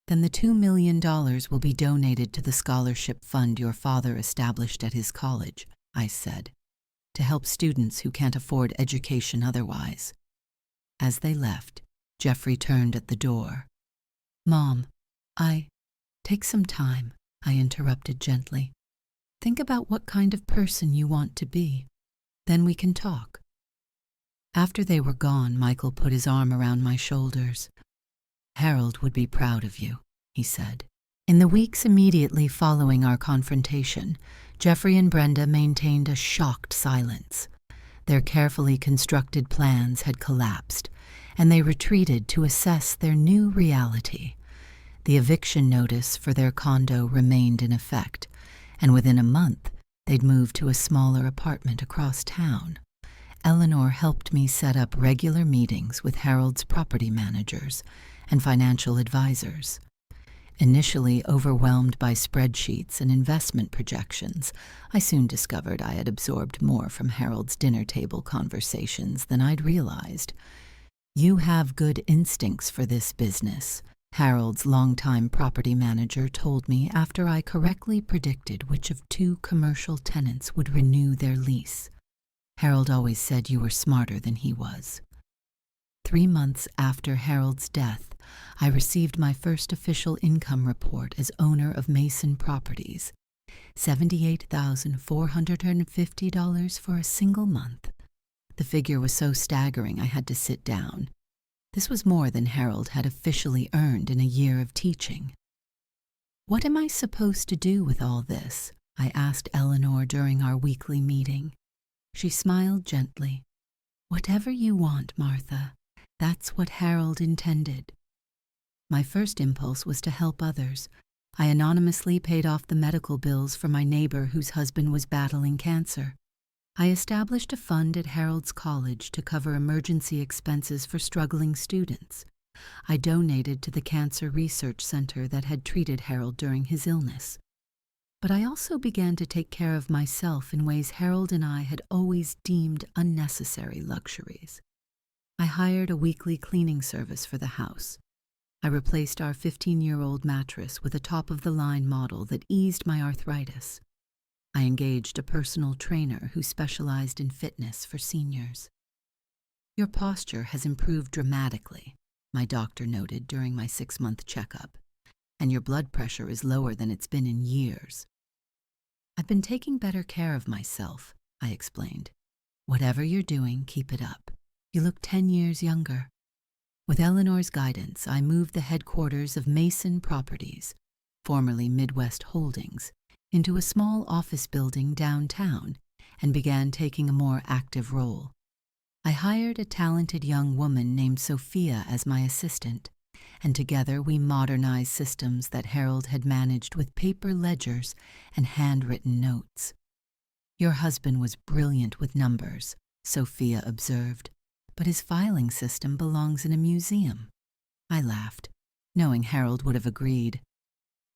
Speaker 1: then the $2 million will be donated to the scholarship fund your father established at his college, I said, to help students who can't afford education otherwise. As they left, Jeffrey turned at the door. Mom, take some time, I interrupted gently. Think about what kind of person you want to be. Then we can talk. After they were gone, Michael put his arm around my shoulders. Harold would be proud of you, he said. In the weeks immediately following our confrontation, Jeffrey and Brenda maintained a shocked silence. Their carefully constructed plans had collapsed, and they retreated to assess their new reality. The eviction notice for their condo remained in effect, and within a month, they'd moved to a smaller apartment across town. Eleanor helped me set up regular meetings with Harold's property managers and financial advisors. Initially overwhelmed by spreadsheets and investment projections, I soon discovered I had absorbed more from Harold's dinner table conversations than I'd realized. You have good instincts for this business, Harold's longtime property manager told me after I correctly predicted which of 2 commercial tenants would renew their lease. Harold always said you were smarter than he was. 3 months after Harold's death, I received my first official income report as owner of Mason Properties, $78,450 for a single month. The figure was so staggering I had to sit down. This was more than Harold had officially earned in a year of teaching. What am I supposed to do with all this? I asked Eleanor during our weekly meeting. She smiled gently. Whatever you want, Martha. That's what Harold intended. My first impulse was to help others. I anonymously paid off the medical bills for my neighbor whose husband was battling cancer. I established a fund at Harold's college to cover emergency expenses for struggling students. I donated to the Cancer Research Center that had treated Harold during his illness. But I also began to take care of myself in ways Harold and I had always deemed unnecessary luxuries. I hired a weekly cleaning service for the house. I replaced our 15-year-old mattress with a top-of-the-line model that eased my arthritis. I engaged a personal trainer who specialized in fitness for seniors. Your posture has improved dramatically, my doctor noted during my 6-month checkup, and your blood pressure is lower than it's been in years. I've been taking better care of myself, I explained. Whatever you're doing, keep it up. You look 10 years younger. With Eleanor's guidance, I moved the headquarters of Mason Properties, formerly Midwest Holdings, into a small office building downtown and began taking a more active role. I hired a talented young woman named Sophia as my assistant, and together we modernized systems that Harold had managed with paper ledgers and handwritten notes. Your husband was brilliant with numbers, Sophia observed, but his filing system belongs in a museum. I laughed, knowing Harold would have agreed.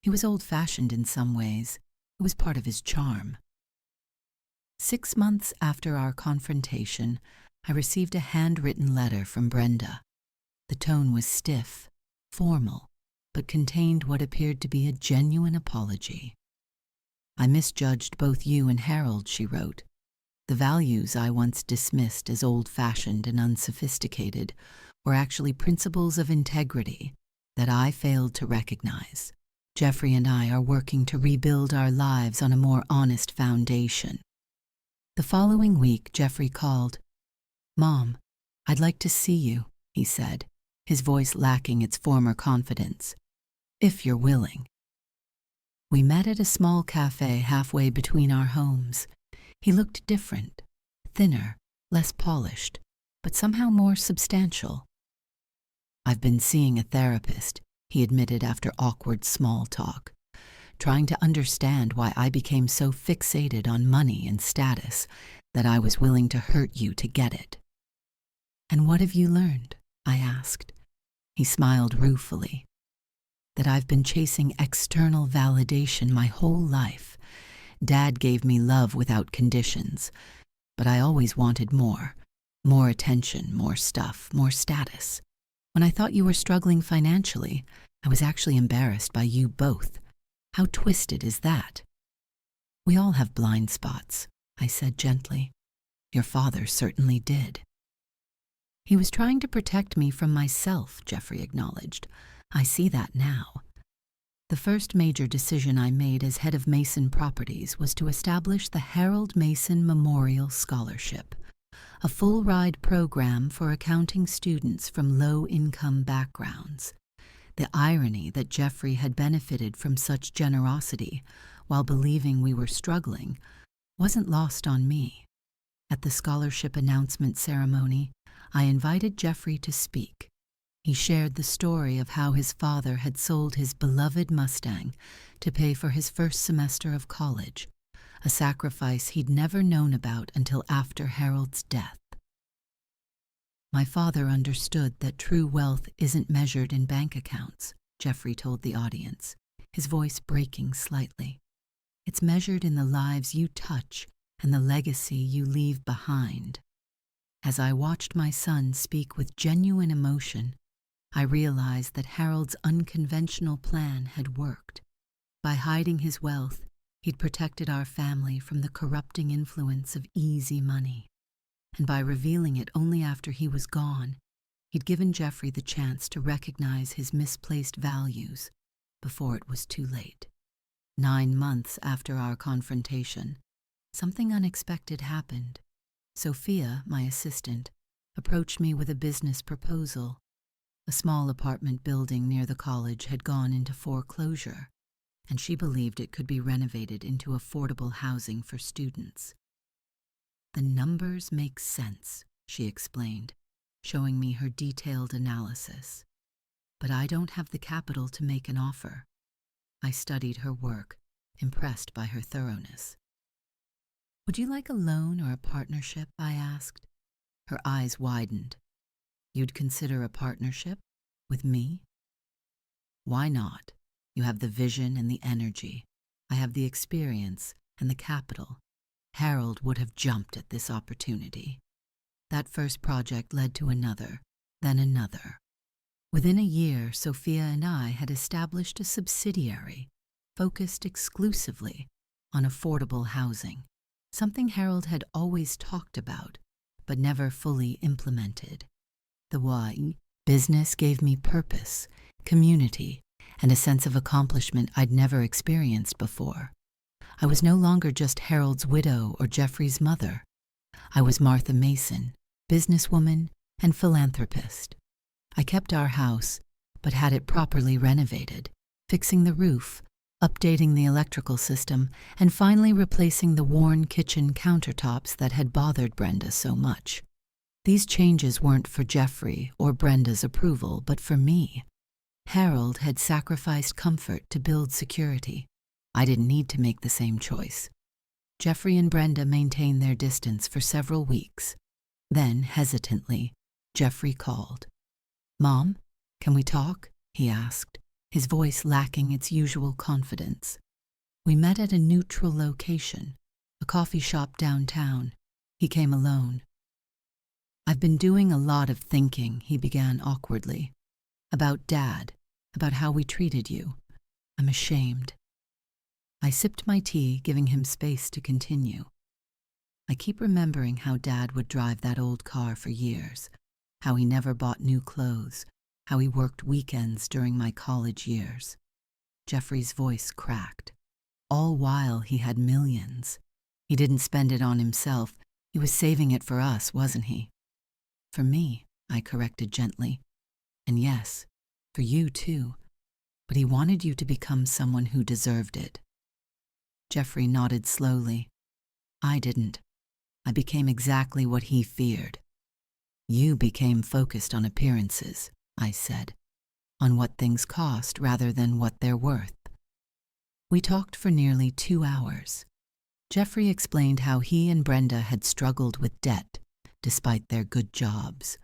Speaker 1: He was old-fashioned in some ways. It was part of his charm. 6 months after our confrontation, I received a handwritten letter from Brenda. The tone was stiff, formal, but contained what appeared to be a genuine apology. I misjudged both you and Harold, she wrote. The values I once dismissed as old-fashioned and unsophisticated were actually principles of integrity that I failed to recognize. Jeffrey and I are working to rebuild our lives on a more honest foundation. The following week, Jeffrey called. Mom, I'd like to see you, he said, his voice lacking its former confidence. If you're willing. We met at a small cafe halfway between our homes. He looked different, thinner, less polished, but somehow more substantial. "I've been seeing a therapist," he admitted after awkward small talk, "trying to understand why I became so fixated on money and status that I was willing to hurt you to get it." "And what have you learned?" I asked. He smiled ruefully. "That I've been chasing external validation my whole life. Dad gave me love without conditions, but I always wanted more. More attention, more stuff, more status. When I thought you were struggling financially, I was actually embarrassed by you both. How twisted is that?" "We all have blind spots," I said gently. "Your father certainly did." "He was trying to protect me from myself," Jeffrey acknowledged. "I see that now." The first major decision I made as head of Mason Properties was to establish the Harold Mason Memorial Scholarship, a full-ride program for accounting students from low-income backgrounds. The irony that Jeffrey had benefited from such generosity while believing we were struggling wasn't lost on me. At the scholarship announcement ceremony, I invited Jeffrey to speak. He shared the story of how his father had sold his beloved Mustang to pay for his first semester of college, a sacrifice he'd never known about until after Harold's death. "My father understood that true wealth isn't measured in bank accounts," Jeffrey told the audience, his voice breaking slightly. "It's measured in the lives you touch and the legacy you leave behind." As I watched my son speak with genuine emotion, I realized that Harold's unconventional plan had worked. By hiding his wealth, he'd protected our family from the corrupting influence of easy money. And by revealing it only after he was gone, he'd given Jeffrey the chance to recognize his misplaced values before it was too late. 9 months after our confrontation, something unexpected happened. Sophia, my assistant, approached me with a business proposal. A small apartment building near the college had gone into foreclosure, and she believed it could be renovated into affordable housing for students. "The numbers make sense," she explained, showing me her detailed analysis. "But I don't have the capital to make an offer." I studied her work, impressed by her thoroughness. "Would you like a loan or a partnership?" I asked. Her eyes widened. "You'd consider a partnership? With me?" "Why not? You have the vision and the energy. I have the experience and the capital. Harold would have jumped at this opportunity." That first project led to another, then another. Within a year, Sophia and I had established a subsidiary focused exclusively on affordable housing, something Harold had always talked about, but never fully implemented. The why business gave me purpose, community, and a sense of accomplishment I'd never experienced before. I was no longer just Harold's widow or Jeffrey's mother. I was Martha Mason, businesswoman and philanthropist. I kept our house, but had it properly renovated, fixing the roof, updating the electrical system, and finally replacing the worn kitchen countertops that had bothered Brenda so much. These changes weren't for Jeffrey or Brenda's approval, but for me. Harold had sacrificed comfort to build security. I didn't need to make the same choice. Jeffrey and Brenda maintained their distance for several weeks. Then, hesitantly, Jeffrey called. "Mom, can we talk?" he asked, his voice lacking its usual confidence. We met at a neutral location, a coffee shop downtown. He came alone. "I've been doing a lot of thinking," he began awkwardly. "About Dad, about how we treated you. I'm ashamed." I sipped my tea, giving him space to continue. "I keep remembering how Dad would drive that old car for years, how he never bought new clothes, how he worked weekends during my college years." Jeffrey's voice cracked. "All while he had millions. He didn't spend it on himself. He was saving it for us, wasn't he?" "For me," I corrected gently. "And yes, for you too. but he wanted you to become someone who deserved it. Jeffrey nodded slowly. I didn't. I became exactly what he feared. You became focused on appearances, I said, on what things cost rather than what they're worth. We talked for nearly 2 hours. Jeffrey explained how he and Brenda had struggled with debt despite their good jobs,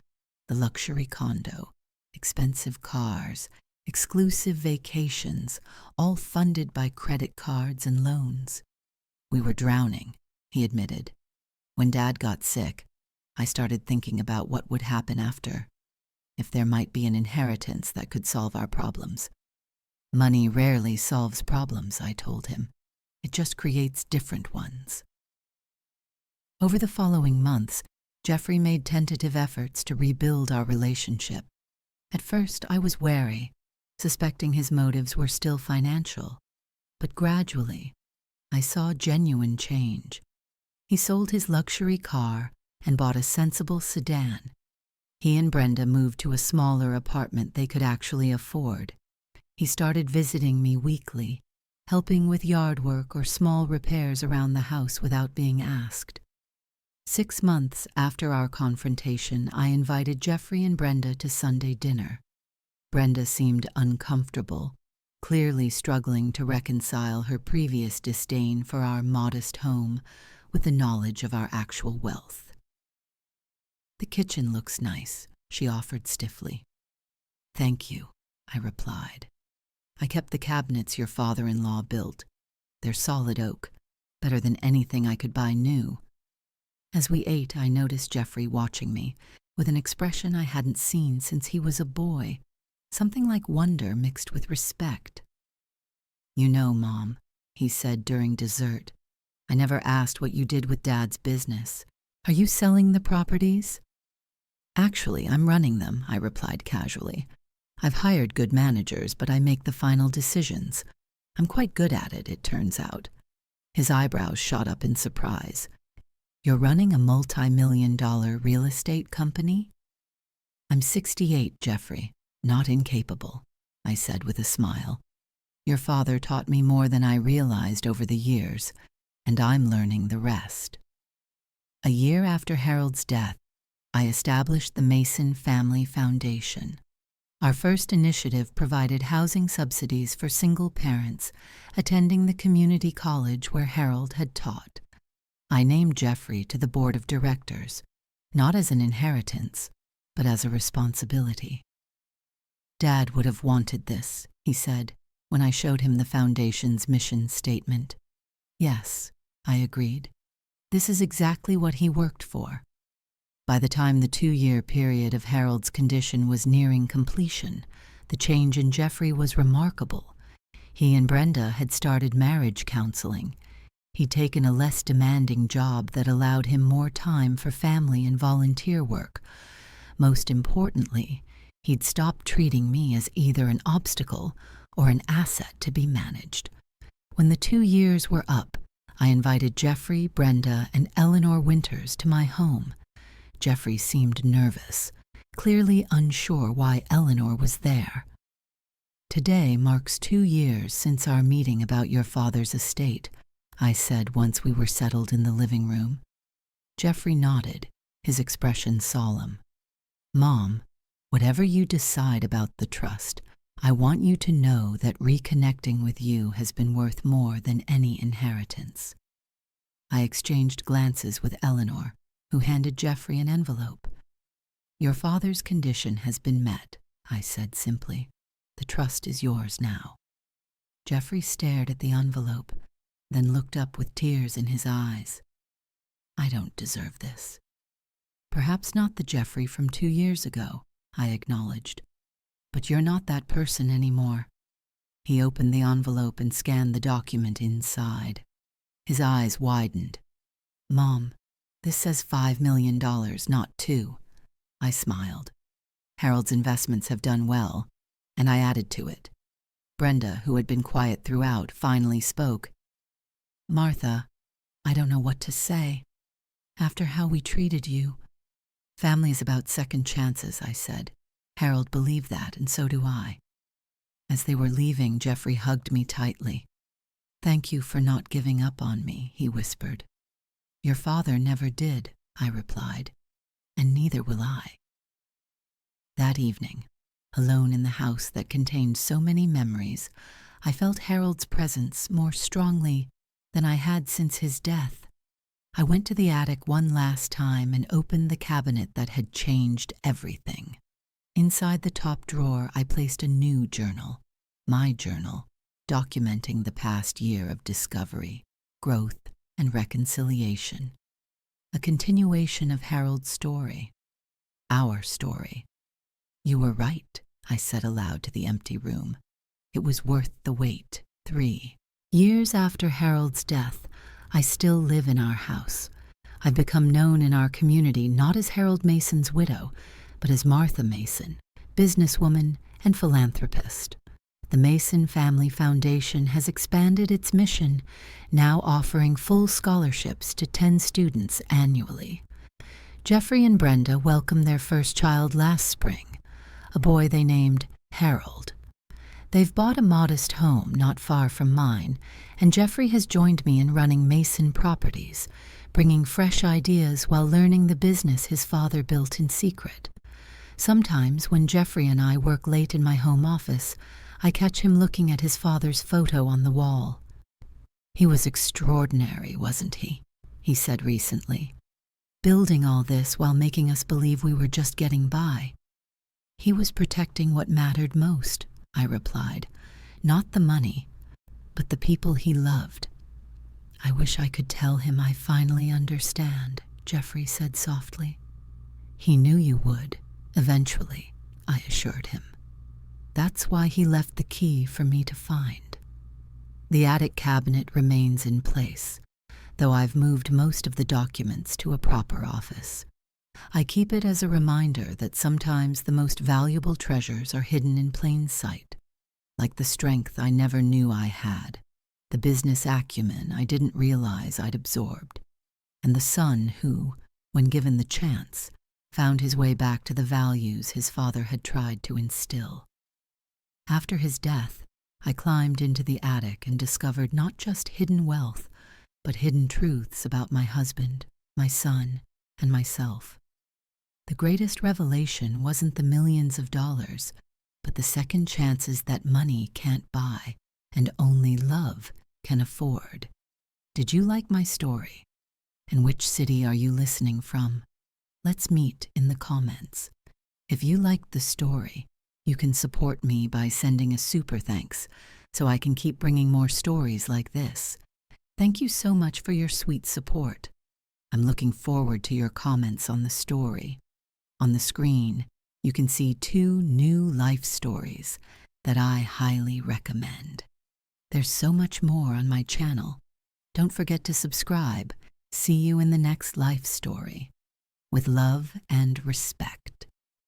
Speaker 1: the luxury condo, expensive cars, exclusive vacations, all funded by credit cards and loans. We were drowning, he admitted. When Dad got sick, I started thinking about what would happen after, if there might be an inheritance that could solve our problems. Money rarely solves problems, I told him. It just creates different ones. Over the following months, Jeffrey made tentative efforts to rebuild our relationship. At first, I was wary, suspecting his motives were still financial. But gradually, I saw genuine change. He sold his luxury car and bought a sensible sedan. He and Brenda moved to a smaller apartment they could actually afford. He started visiting me weekly, helping with yard work or small repairs around the house without being asked. 6 months after our confrontation, I invited Jeffrey and Brenda to Sunday dinner. Brenda seemed uncomfortable, clearly struggling to reconcile her previous disdain for our modest home with the knowledge of our actual wealth. The kitchen looks nice, she offered stiffly. Thank you, I replied. I kept the cabinets your father-in-law built. They're solid oak, better than anything I could buy new. As we ate, I noticed Jeffrey watching me, with an expression I hadn't seen since he was a boy, something like wonder mixed with respect. You know, Mom, he said during dessert, I never asked what you did with Dad's business. Are you selling the properties? Actually, I'm running them, I replied casually. I've hired good managers, but I make the final decisions. I'm quite good at it, it turns out. His eyebrows shot up in surprise. You're running a multi-million-dollar real estate company? I'm 68, Jeffrey, not incapable, I said with a smile. Your father taught me more than I realized over the years, and I'm learning the rest. A year after Harold's death, I established the Mason Family Foundation. Our first initiative provided housing subsidies for single parents attending the community college where Harold had taught. I named Jeffrey to the board of directors, not as an inheritance, but as a responsibility. Dad would have wanted this, he said, when I showed him the foundation's mission statement. Yes, I agreed. This is exactly what he worked for. By the time the 2-year period of Harold's condition was nearing completion, the change in Jeffrey was remarkable. He and Brenda had started marriage counseling. He'd taken a less demanding job that allowed him more time for family and volunteer work. Most importantly, he'd stopped treating me as either an obstacle or an asset to be managed. When the 2 years were up, I invited Jeffrey, Brenda, and Eleanor Winters to my home. Jeffrey seemed nervous, clearly unsure why Eleanor was there. Today marks 2 years since our meeting about your father's estate, I said once we were settled in the living room. Jeffrey nodded, his expression solemn. Mom, whatever you decide about the trust, I want you to know that reconnecting with you has been worth more than any inheritance. I exchanged glances with Eleanor, who handed Jeffrey an envelope. Your father's condition has been met, I said simply. The trust is yours now. Jeffrey stared at the envelope, then looked up with tears in his eyes. I don't deserve this. Perhaps not the Jeffrey from 2 years ago, I acknowledged. But you're not that person anymore. He opened the envelope and scanned the document inside. His eyes widened. Mom, this says $5 million, not 2. I smiled. Harold's investments have done well, and I added to it. Brenda, who had been quiet throughout, finally spoke. Martha, I don't know what to say. After how we treated you. Family is about second chances, I said. Harold believed that, and so do I. As they were leaving, Jeffrey hugged me tightly. "Thank you for not giving up on me," he whispered. "Your father never did," I replied, "and neither will I." That evening, alone in the house that contained so many memories, I felt Harold's presence more strongly than I had since his death. I went to the attic one last time and opened the cabinet that had changed everything. Inside the top drawer, I placed a new journal, my journal, documenting the past year of discovery, growth, and reconciliation. A continuation of Harold's story. Our story. "You were right," I said aloud to the empty room. "It was worth the wait." 3. Years after Harold's death, I still live in our house. I've become known in our community not as Harold Mason's widow, but as Martha Mason, businesswoman and philanthropist. The Mason Family Foundation has expanded its mission, now offering full scholarships to 10 students annually. Jeffrey and Brenda welcomed their first child last spring, a boy they named Harold. They've bought a modest home not far from mine, and Jeffrey has joined me in running Mason Properties, bringing fresh ideas while learning the business his father built in secret. Sometimes, when Jeffrey and I work late in my home office, I catch him looking at his father's photo on the wall. "He was extraordinary, wasn't he?" he said recently. "Building all this while making us believe we were just getting by." "He was protecting what mattered most," I replied. "Not the money, but the people he loved." "I wish I could tell him I finally understand," Jeffrey said softly. "He knew you would, eventually," I assured him. "That's why he left the key for me to find." The attic cabinet remains in place, though I've moved most of the documents to a proper office. I keep it as a reminder that sometimes the most valuable treasures are hidden in plain sight, like the strength I never knew I had, the business acumen I didn't realize I'd absorbed, and the son who, when given the chance, found his way back to the values his father had tried to instill. After his death, I climbed into the attic and discovered not just hidden wealth, but hidden truths about my husband, my son, and myself. The greatest revelation wasn't the millions of dollars, but the second chances that money can't buy and only love can afford. Did you like my story? And which city are you listening from? Let's meet in the comments. If you liked the story, you can support me by sending a super thanks so I can keep bringing more stories like this. Thank you so much for your sweet support. I'm looking forward to your comments on the story. On the screen, you can see 2 new life stories that I highly recommend. There's so much more on my channel. Don't forget to subscribe. See you in the next life story. With love and respect.